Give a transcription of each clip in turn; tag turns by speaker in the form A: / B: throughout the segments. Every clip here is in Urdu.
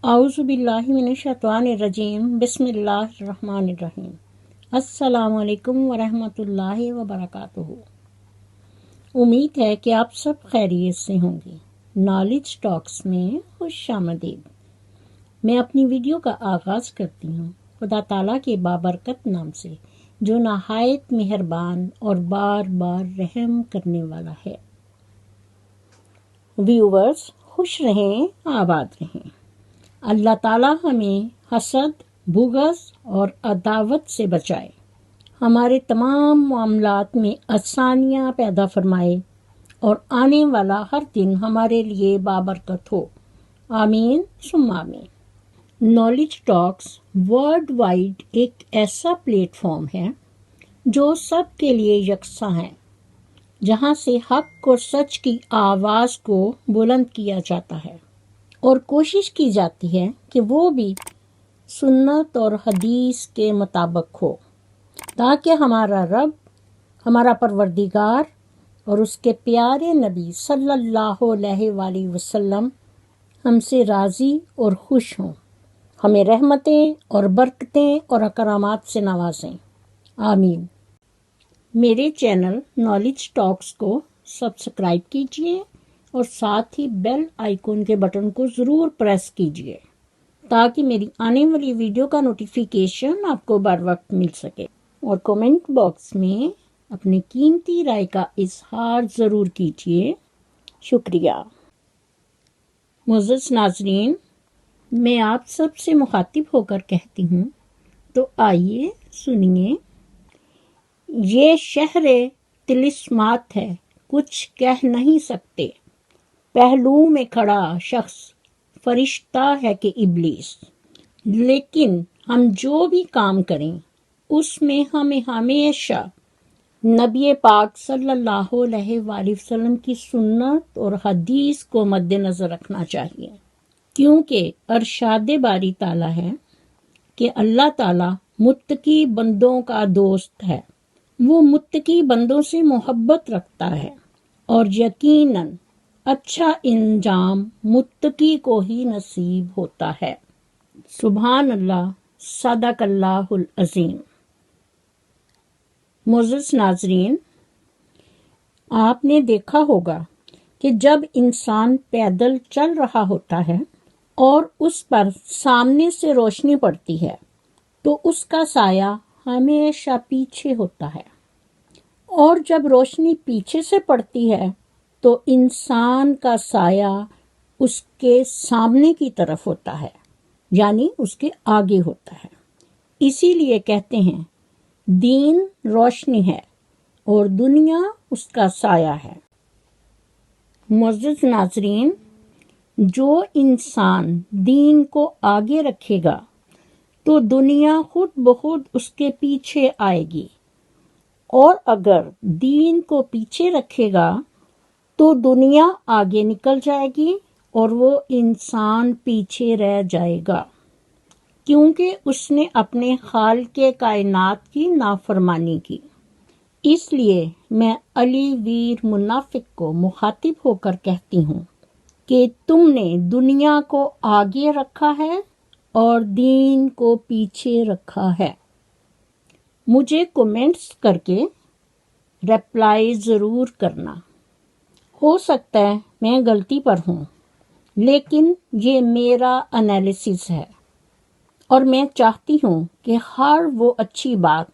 A: اعوذ باللہ من الشیطان الرجیم بسم اللہ الرحمن الرحیم السلام علیکم ورحمۃ اللہ وبرکاتہ۔ امید ہے کہ آپ سب خیریت سے ہوں گے۔ نالج ٹاکس میں خوش آمدید۔ میں اپنی ویڈیو کا آغاز کرتی ہوں خدا تعالیٰ کے بابرکت نام سے جو نہایت مہربان اور بار بار رحم کرنے والا ہے۔ ویورز خوش رہیں، آباد رہیں۔ اللہ تعالیٰ ہمیں حسد، بغض اور عداوت سے بچائے، ہمارے تمام معاملات میں آسانیاں پیدا فرمائے اور آنے والا ہر دن ہمارے لیے بابرکت ہو، آمین ثم آمین۔ نالج ٹاکس ورلڈ وائڈ ایک ایسا پلیٹ فارم ہے جو سب کے لیے یکساں ہے، جہاں سے حق اور سچ کی آواز کو بلند کیا جاتا ہے اور کوشش کی جاتی ہے کہ وہ بھی سنت اور حدیث کے مطابق ہو، تاکہ ہمارا رب، ہمارا پروردگار اور اس کے پیارے نبی صلی اللہ علیہ وآلہ وسلم ہم سے راضی اور خوش ہوں، ہمیں رحمتیں اور برکتیں اور اکرامات سے نوازیں، آمین۔ میرے چینل نالج ٹاکس کو سبسکرائب کیجیے اور ساتھ ہی بیل آئیکن کے بٹن کو ضرور پریس کیجیے تاکہ میری آنے والی ویڈیو کا نوٹیفیکیشن آپ کو بر وقت مل سکے، اور کومنٹ باکس میں اپنی قیمتی رائے کا اظہار ضرور کیجیے۔ شکریہ۔ معزز ناظرین، میں آپ سب سے مخاطب ہو کر کہتی ہوں تو آئیے سنیے۔ یہ شہر طلسمات ہے، کچھ کہہ نہیں سکتے، پہلو میں کھڑا شخص فرشتہ ہے کہ ابلیس، لیکن ہم جو بھی کام کریں اس میں ہمیں ہمیشہ نبی پاک صلی اللہ علیہ وآلہ وسلم کی سنت اور حدیث کو مد نظر رکھنا چاہیے، کیونکہ ارشاد باری تعالیٰ ہے کہ اللہ تعالیٰ متقی بندوں کا دوست ہے، وہ متقی بندوں سے محبت رکھتا ہے، اور یقیناً اچھا انجام متقی کو ہی نصیب ہوتا ہے۔ سبحان اللہ، صدق اللہ العظیم۔ معزز ناظرین، آپ نے دیکھا ہوگا کہ جب انسان پیدل چل رہا ہوتا ہے اور اس پر سامنے سے روشنی پڑتی ہے تو اس کا سایہ ہمیشہ پیچھے ہوتا ہے، اور جب روشنی پیچھے سے پڑتی ہے تو انسان کا سایہ اس کے سامنے کی طرف ہوتا ہے، یعنی اس کے آگے ہوتا ہے۔ اسی لیے کہتے ہیں دین روشنی ہے اور دنیا اس کا سایہ ہے۔ معزز ناظرین، جو انسان دین کو آگے رکھے گا تو دنیا خود بخود اس کے پیچھے آئے گی، اور اگر دین کو پیچھے رکھے گا تو دنیا آگے نکل جائے گی اور وہ انسان پیچھے رہ جائے گا، کیونکہ اس نے اپنے خالق کائنات کی نافرمانی کی۔ اس لیے میں علی ویر منافق کو مخاطب ہو کر کہتی ہوں کہ تم نے دنیا کو آگے رکھا ہے اور دین کو پیچھے رکھا ہے۔ مجھے کومنٹس کر کے ریپلائی ضرور کرنا۔ ہو سکتا ہے میں غلطی پر ہوں، لیکن یہ میرا انالیسس ہے، اور میں چاہتی ہوں کہ ہر وہ اچھی بات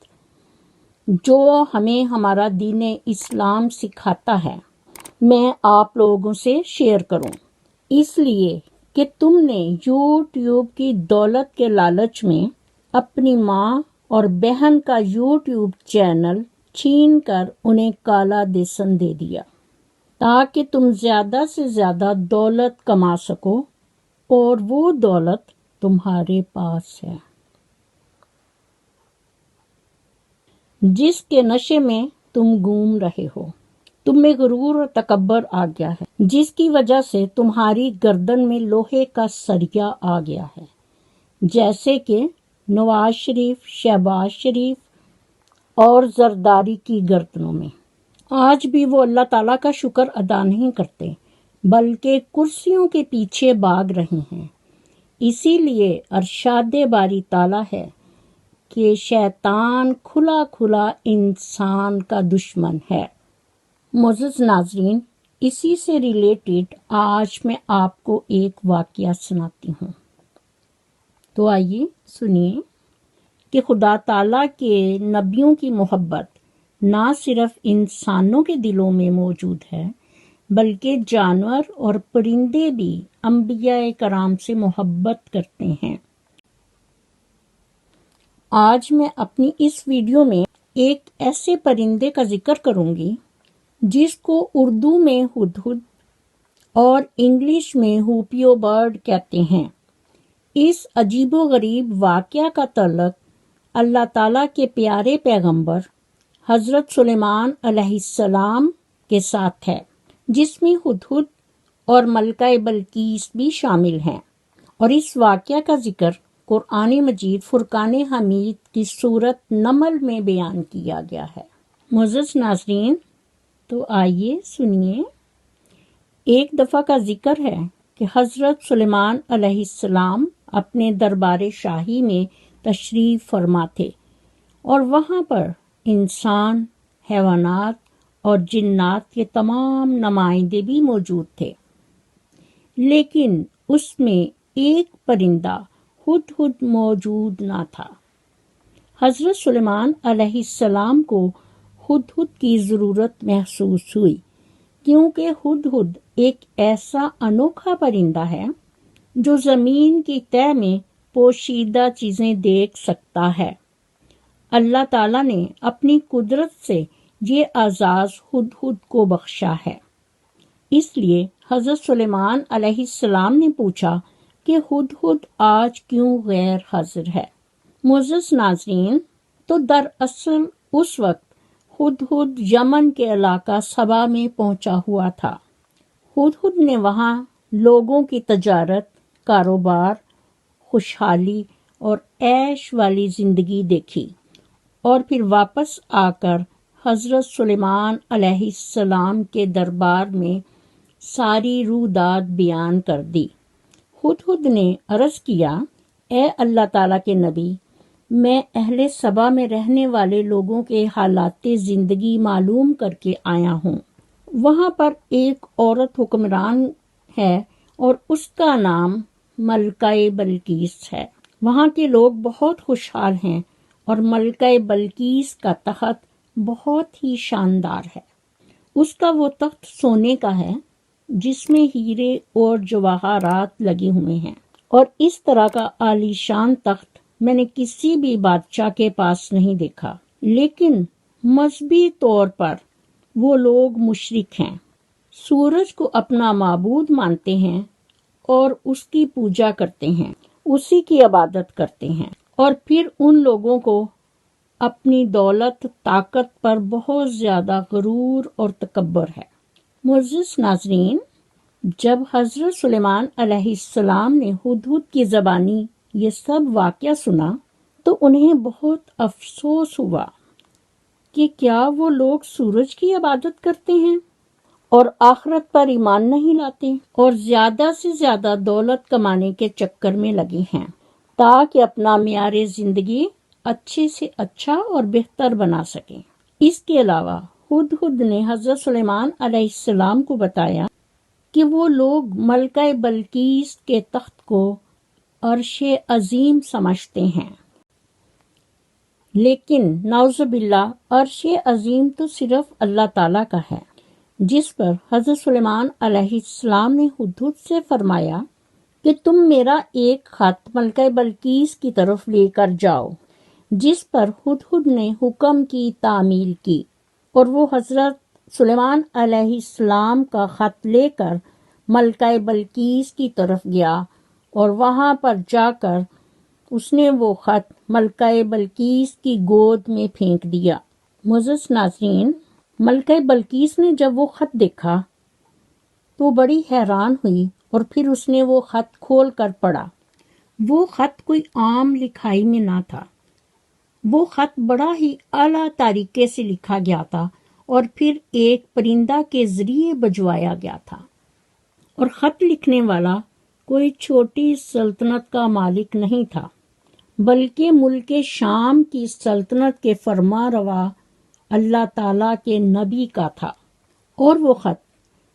A: جو ہمیں ہمارا دین اسلام سکھاتا ہے میں آپ لوگوں سے شیئر کروں، اس لیے کہ تم نے یوٹیوب کی دولت کے لالچ میں اپنی ماں اور بہن کا یوٹیوب چینل چھین کر انہیں کالا دیسن دے دیا تاکہ تم زیادہ سے زیادہ دولت کما سکو، اور وہ دولت تمہارے پاس ہے جس کے نشے میں تم گھوم رہے ہو۔ تم میں غرور اور تکبر آ گیا ہے، جس کی وجہ سے تمہاری گردن میں لوہے کا سریا آ گیا ہے، جیسے کہ نواز شریف، شہباز شریف اور زرداری کی گردنوں میں۔ آج بھی وہ اللہ تعالیٰ کا شکر ادا نہیں کرتے، بلکہ کرسیوں کے پیچھے بھاگ رہے ہیں۔ اسی لیے ارشاد باری تعالیٰ ہے کہ شیطان کھلا کھلا انسان کا دشمن ہے۔ معزز ناظرین، اسی سے ریلیٹڈ آج میں آپ کو ایک واقعہ سناتی ہوں، تو آئیے سنیے کہ خدا تعالیٰ کے نبیوں کی محبت نہ صرف انسانوں کے دلوں میں موجود ہے بلکہ جانور اور پرندے بھی انبیاء کرام سے محبت کرتے ہیں۔ آج میں اپنی اس ویڈیو میں ایک ایسے پرندے کا ذکر کروں گی جس کو اردو میں ہدہد اور انگلش میں ہوپیو برڈ کہتے ہیں۔ اس عجیب و غریب واقعہ کا تعلق اللہ تعالیٰ کے پیارے پیغمبر حضرت سلیمان علیہ السلام کے ساتھ ہے، جس میں ہدہد اور ملکہ بلقیس بھی شامل ہیں، اور اس واقعہ کا ذکر قرآن مجید فرقان حمید کی سورت نمل میں بیان کیا گیا ہے۔ معزز ناظرین، تو آئیے سنیے۔ ایک دفعہ کا ذکر ہے کہ حضرت سلیمان علیہ السلام اپنے دربار شاہی میں تشریف فرما تھے، اور وہاں پر انسان، حیوانات اور جنات کے تمام نمائندے بھی موجود تھے، لیکن اس میں ایک پرندہ ہدہد موجود نہ تھا۔ حضرت سلیمان علیہ السلام کو ہدہد کی ضرورت محسوس ہوئی، کیونکہ ہدہد ایک ایسا انوکھا پرندہ ہے جو زمین کی تہہ میں پوشیدہ چیزیں دیکھ سکتا ہے۔ اللہ تعالیٰ نے اپنی قدرت سے یہ اعزاز ہدہد کو بخشا ہے۔ اس لیے حضرت سلیمان علیہ السلام نے پوچھا کہ ہدہد آج کیوں غیر حاضر ہے؟ معزز ناظرین، تو دراصل اس وقت ہدہد یمن کے علاقہ سبا میں پہنچا ہوا تھا۔ ہدہد نے وہاں لوگوں کی تجارت، کاروبار، خوشحالی اور عیش والی زندگی دیکھی، اور پھر واپس آ کر حضرت سلیمان علیہ السلام کے دربار میں ساری رویداد بیان کر دی۔ ہدہد نے عرض کیا، اے اللہ تعالیٰ کے نبی، میں اہل سبا میں رہنے والے لوگوں کے حالات زندگی معلوم کر کے آیا ہوں۔ وہاں پر ایک عورت حکمران ہے اور اس کا نام ملکہ بلقیس ہے۔ وہاں کے لوگ بہت خوشحال ہیں، اور ملکہ بلقیس کا تخت بہت ہی شاندار ہے۔ اس کا وہ تخت سونے کا ہے جس میں ہیرے اور جواہرات لگے ہوئے ہیں، اور اس طرح کا عالیشان تخت میں نے کسی بھی بادشاہ کے پاس نہیں دیکھا۔ لیکن مذہبی طور پر وہ لوگ مشرک ہیں، سورج کو اپنا معبود مانتے ہیں اور اس کی پوجا کرتے ہیں، اسی کی عبادت کرتے ہیں، اور پھر ان لوگوں کو اپنی دولت، طاقت پر بہت زیادہ غرور اور تکبر ہے۔ معزز ناظرین، جب حضرت سلیمان علیہ السلام نے ہدہد کی زبانی یہ سب واقعہ سنا تو انہیں بہت افسوس ہوا کہ کیا وہ لوگ سورج کی عبادت کرتے ہیں اور آخرت پر ایمان نہیں لاتے، اور زیادہ سے زیادہ دولت کمانے کے چکر میں لگے ہیں تاکہ اپنا معیار زندگی اچھے سے اچھا اور بہتر بنا سکیں۔ اس کے علاوہ ہدہد نے حضرت سلیمان علیہ السلام کو بتایا کہ وہ لوگ ملکہ بلقیس کے تخت کو عرش عظیم سمجھتے ہیں، لیکن نعوذ باللہ عرش عظیم تو صرف اللہ تعالیٰ کا ہے، جس پر حضرت سلیمان علیہ السلام نے ہدہد سے فرمایا کہ تم میرا ایک خط ملکہ بلقیس کی طرف لے کر جاؤ، جس پر ہدہد نے حکم کی تعمیل کی، اور وہ حضرت سلیمان علیہ السلام کا خط لے کر ملکہ بلقیس کی طرف گیا، اور وہاں پر جا کر اس نے وہ خط ملکہ بلقیس کی گود میں پھینک دیا۔ معزز ناظرین، ملکہ بلقیس نے جب وہ خط دیکھا تو بڑی حیران ہوئی، اور پھر اس نے وہ خط کھول کر پڑھا۔ وہ خط کوئی عام لکھائی میں نہ تھا، وہ خط بڑا ہی اعلیٰ طریقے سے لکھا گیا تھا، اور پھر ایک پرندہ کے ذریعے بھجوایا گیا تھا، اور خط لکھنے والا کوئی چھوٹی سلطنت کا مالک نہیں تھا، بلکہ ملک شام کی سلطنت کے فرما روا اللہ تعالیٰ کے نبی کا تھا، اور وہ خط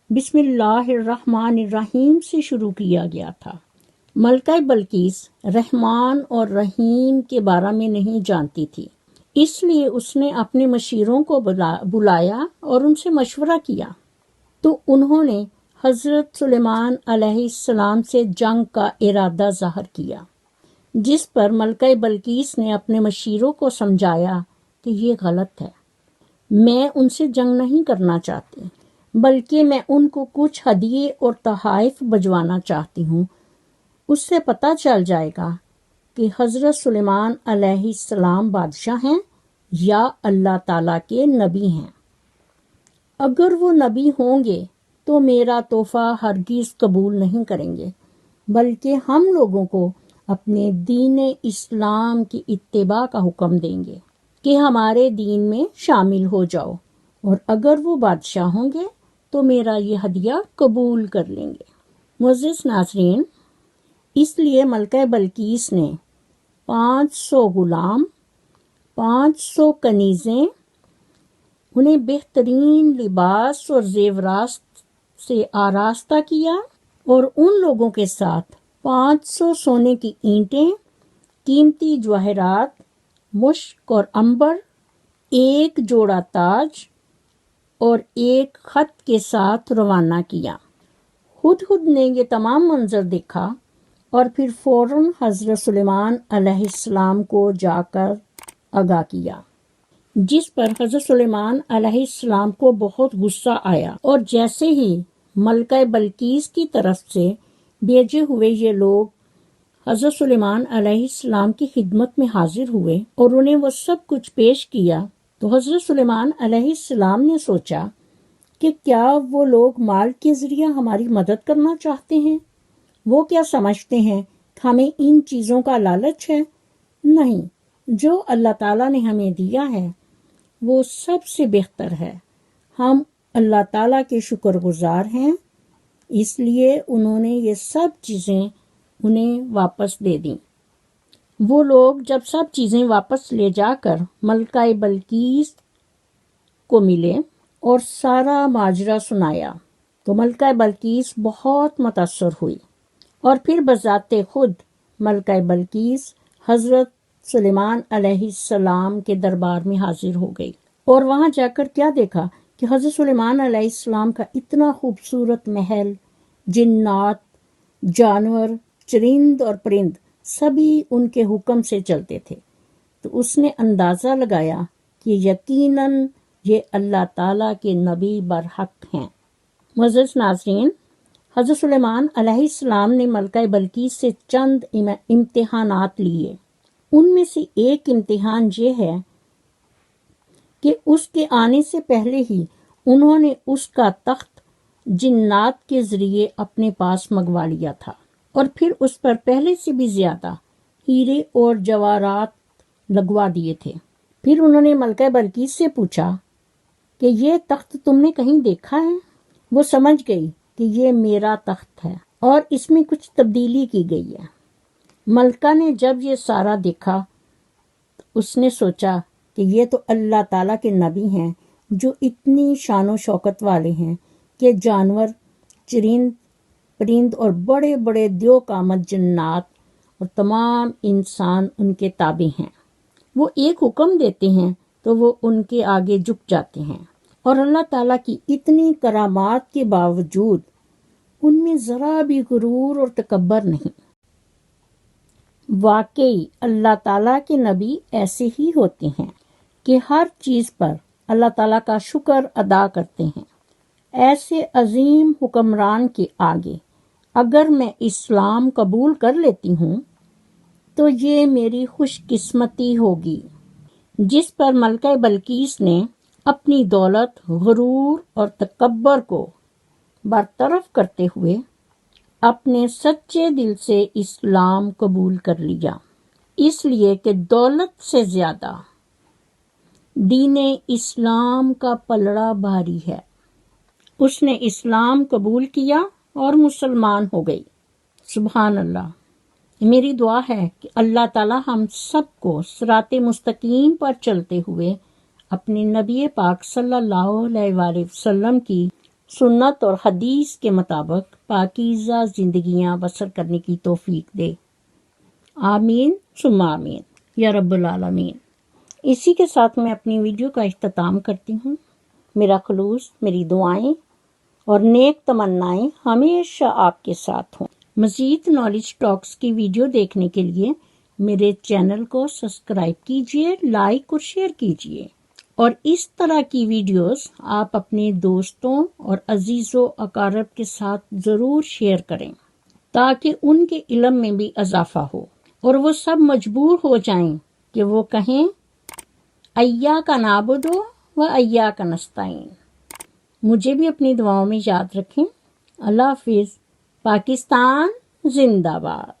A: بسم اللہ الرحمن الرحیم سے شروع کیا گیا تھا۔ ملکہ بلقیس رحمان اور رحیم کے بارے میں نہیں جانتی تھی، اس لیے اس نے اپنے مشیروں کو بلایا اور ان سے مشورہ کیا، تو انہوں نے حضرت سلیمان علیہ السلام سے جنگ کا ارادہ ظاہر کیا، جس پر ملکہ بلقیس نے اپنے مشیروں کو سمجھایا کہ یہ غلط ہے، میں ان سے جنگ نہیں کرنا چاہتی، بلکہ میں ان کو کچھ ہدیے اور تحائف بھجوانا چاہتی ہوں، اس سے پتہ چل جائے گا کہ حضرت سلیمان علیہ السلام بادشاہ ہیں یا اللہ تعالیٰ کے نبی ہیں۔ اگر وہ نبی ہوں گے تو میرا تحفہ ہرگز قبول نہیں کریں گے، بلکہ ہم لوگوں کو اپنے دین اسلام کی اتباع کا حکم دیں گے کہ ہمارے دین میں شامل ہو جاؤ، اور اگر وہ بادشاہ ہوں گے تو میرا یہ ہدیہ قبول کر لیں گے۔ معزز ناظرین، اس لیے ملکہ بلقیس نے 500 غلام، 500 کنیزیں، انہیں بہترین لباس اور زیورات سے آراستہ کیا، اور ان لوگوں کے ساتھ 500 سونے کی اینٹیں، قیمتی جواہرات، مشک اور عنبر، ایک جوڑا تاج اور ایک خط کے ساتھ روانہ کیا۔ ہدہد نے یہ تمام منظر دیکھا اور پھر فوراً حضرت سلیمان علیہ السلام کو جا کر آگاہ کیا، جس پر حضرت سلیمان علیہ السلام کو بہت غصہ آیا، اور جیسے ہی ملکہ بلقیس کی طرف سے بھیجے ہوئے یہ لوگ حضرت سلیمان علیہ السلام کی خدمت میں حاضر ہوئے اور انہیں وہ سب کچھ پیش کیا، تو حضرت سلیمان علیہ السلام نے سوچا کہ کیا وہ لوگ مال کے ذریعہ ہماری مدد کرنا چاہتے ہیں؟ وہ کیا سمجھتے ہیں کہ ہمیں ان چیزوں کا لالچ ہے؟ نہیں، جو اللہ تعالیٰ نے ہمیں دیا ہے وہ سب سے بہتر ہے، ہم اللہ تعالیٰ کے شکر گزار ہیں، اس لیے انہوں نے یہ سب چیزیں انہیں واپس دے دیں۔ وہ لوگ جب سب چیزیں واپس لے جا کر ملکہ بلقیس کو ملے اور سارا ماجرا سنایا، تو ملکہ بلقیس بہت متاثر ہوئی، اور پھر بذات خود ملکہ بلقیس حضرت سلیمان علیہ السلام کے دربار میں حاضر ہو گئی، اور وہاں جا کر کیا دیکھا کہ حضرت سلیمان علیہ السلام کا اتنا خوبصورت محل، جنات، جانور، چرند اور پرند سبھی ان کے حکم سے چلتے تھے، تو اس نے اندازہ لگایا کہ یقیناً یہ اللہ تعالیٰ کے نبی برحق ہیں۔ معزز ناظرین، حضرت سلیمان علیہ السلام نے ملکہ بلقیس سے چند امتحانات لیے۔ ان میں سے ایک امتحان یہ ہے کہ اس کے آنے سے پہلے ہی انہوں نے اس کا تخت جنات کے ذریعے اپنے پاس منگوا لیا تھا، اور پھر اس پر پہلے سے بھی زیادہ ہیرے اور جواہرات لگوا دیے تھے۔ پھر انہوں نے ملکہ بلقیس سے پوچھا کہ یہ تخت تم نے کہیں دیکھا ہے؟ وہ سمجھ گئی کہ یہ میرا تخت ہے اور اس میں کچھ تبدیلی کی گئی ہے۔ ملکہ نے جب یہ سارا دیکھا تو اس نے سوچا کہ یہ تو اللہ تعالیٰ کے نبی ہیں جو اتنی شان و شوکت والے ہیں کہ جانور، چرند، پرند اور بڑے بڑے دیو قامت جنات اور تمام انسان ان کے تابع ہیں۔ وہ ایک حکم دیتے ہیں تو وہ ان کے آگے جھک جاتے ہیں، اور اللہ تعالیٰ کی اتنی کرامات کے باوجود ان میں ذرا بھی غرور اور تکبر نہیں۔ واقعی اللہ تعالیٰ کے نبی ایسے ہی ہوتے ہیں کہ ہر چیز پر اللہ تعالیٰ کا شکر ادا کرتے ہیں۔ ایسے عظیم حکمران کے آگے اگر میں اسلام قبول کر لیتی ہوں تو یہ میری خوش قسمتی ہوگی۔ جس پر ملکہ بلقیس نے اپنی دولت، غرور اور تکبر کو برطرف کرتے ہوئے اپنے سچے دل سے اسلام قبول کر لیا، اس لیے کہ دولت سے زیادہ دین اسلام کا پلڑا بھاری ہے۔ اس نے اسلام قبول کیا اور مسلمان ہو گئی۔ سبحان اللہ۔ میری دعا ہے کہ اللہ تعالی ہم سب کو صراط مستقیم پر چلتے ہوئے اپنے نبی پاک صلی اللہ علیہ وآلہ وسلم کی سنت اور حدیث کے مطابق پاکیزہ زندگیاں بسر کرنے کی توفیق دے۔ آمین ثم آمین یا رب العالمین۔ اسی کے ساتھ میں اپنی ویڈیو کا اختتام کرتی ہوں۔ میرا خلوص، میری دعائیں اور نیک تمنائیں ہمیشہ آپ کے ساتھ ہوں۔ مزید نالج ٹاکس کی ویڈیو دیکھنے کے لیے میرے چینل کو سبسکرائب کیجیے، لائک اور شیئر کیجیے، اور اس طرح کی ویڈیوز آپ اپنے دوستوں اور عزیز و اقارب کے ساتھ ضرور شیئر کریں تاکہ ان کے علم میں بھی اضافہ ہو اور وہ سب مجبور ہو جائیں کہ وہ کہیں ایاک نعبد و ایاک نستعین۔ مجھے بھی اپنی دعاؤں میں یاد رکھیں۔ اللہ حافظ۔ پاکستان زندہ باد۔